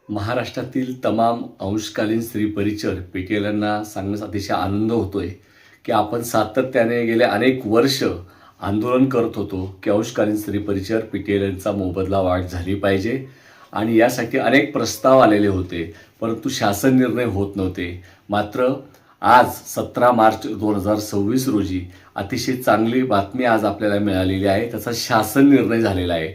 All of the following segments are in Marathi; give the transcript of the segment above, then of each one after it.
महाराष्ट्रातील तमाम अंशकालीन स्त्री परिचर पीटीएलना सांगण्यास अतिशय आनंद होतोय की आपण सातत्याने गेले अनेक वर्ष आंदोलन करत होतो की अंशकालीन स्त्री परिचर पीटीएलचा मोबदला वाढ झाली पाहिजे आणि यासाठी अनेक प्रस्ताव आलेले होते, परंतु शासन निर्णय होत नव्हते। मात्र आज 17 मार्च 2026 रोजी अतिशय चांगली बातमी आज आपल्याला मिळालेली आहे। त्याचा शासन निर्णय झालेला आहे।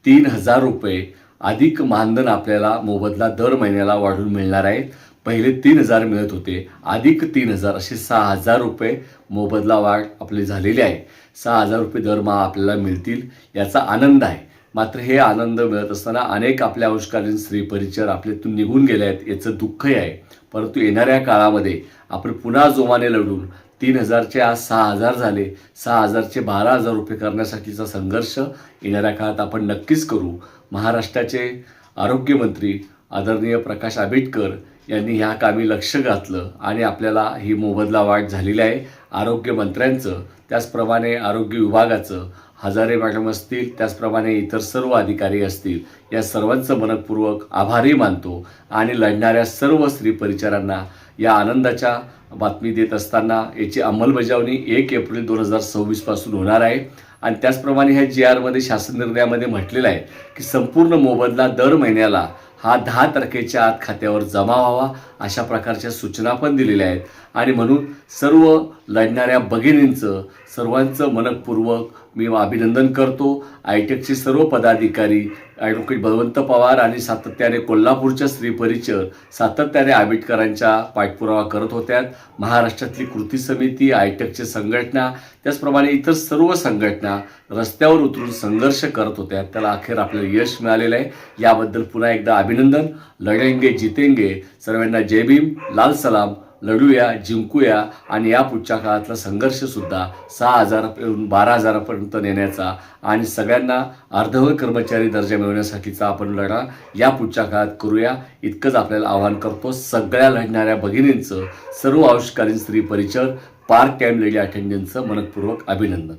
3000 रुपये अधिक मानधन आपल्याला मोबदला दर महिन्याला वाढून मिळणार आहे। पहिले 3000 मिळत होते, अधिक 3000 असे 6000 रुपये मोबदला वाढ आपली झालेली आहे। 6000 रुपये दरमहा आपल्याला मिळतील याचा आनंद आहे। मात्र हे आनंद मिळत असताना अनेक आपल्या अंशकालीन स्त्री परिचर आपल्यातून निघून गेले आहेत, याचं दुःखही आहे। परंतु येणाऱ्या काळामध्ये आपण पुन्हा जोमाने लढून 3000चे आज 6000 झाले, 6000चे 12000 रुपये करण्यासाठीचा संघर्ष येणाऱ्या काळात आपण नक्कीच करू। महाराष्ट्राचे आरोग्यमंत्री आदरणीय प्रकाश आंबेडकर यांनी ह्या कामी लक्ष घातलं आणि आपल्याला ही मोबदला वाढ झालेली आहे। आरोग्यमंत्र्यांचं, त्याचप्रमाणे आरोग्य विभागाचं, हजारे मॅडम असतील, त्याचप्रमाणे इतर सर्व अधिकारी असतील, या सर्वांचं मनपूर्वक आभारी मानतो आणि लढणाऱ्या सर्व स्त्री परिचारांना या आनंदाच्या बातमी देत असताना याची अंमलबजावणी 1 एप्रिल 2026 पासून होणार आहे। आणि त्याचप्रमाणे ह्या GRमध्ये शासन निर्णयामध्ये म्हटलेलं आहे की संपूर्ण मोबदला दर महिन्याला हा 10 तारखेच्या आत खात्यावर जमा व्हावा, अशा प्रकारच्या सूचना पण दिलेल्या आहेत। आणि म्हणून सर्व लढणाऱ्या भगिनींचं सर्वांचं मनपूर्वक मी अभिनंदन करतो। आयटेकचे सर्व पदाधिकारी, ॲडव्होकेट बळवंत पवार आणि सातत्याने कोल्हापूरच्या स्त्री परिचर सातत्याने आंबेडकरांच्या पाठपुरावा करत होत्या। महाराष्ट्रातली कृती समिती, आयटेकचे संघटना, त्याचप्रमाणे इतर सर्व संघटना रस्त्यावर उतरून संघर्ष करत होत्या। त्याला अखेर आपल्याला यश मिळालेलं आहे। याबद्दल पुन्हा एकदा अभिनंदन। लढेंगे जितेंगे। सर्वांना जय भीम, लाल सलाम। लढूया, जिंकूया आणि या पुढच्या काळातला संघर्षसुद्धा 6000पासून 12000पर्यंत नेण्याचा आणि सगळ्यांना अर्धवेळ कर्मचारी दर्जा मिळवण्यासाठीचा आपण लढा या पुढच्या काळात करूया, इतकंच आपल्याला आवाहन करतो। सगळ्या लढणाऱ्या भगिनींचं, सर्व अंशकालीन स्त्री परिचर, पार्ट टाइम लेडी अटेंडंटचं मनपूर्वक अभिनंदन।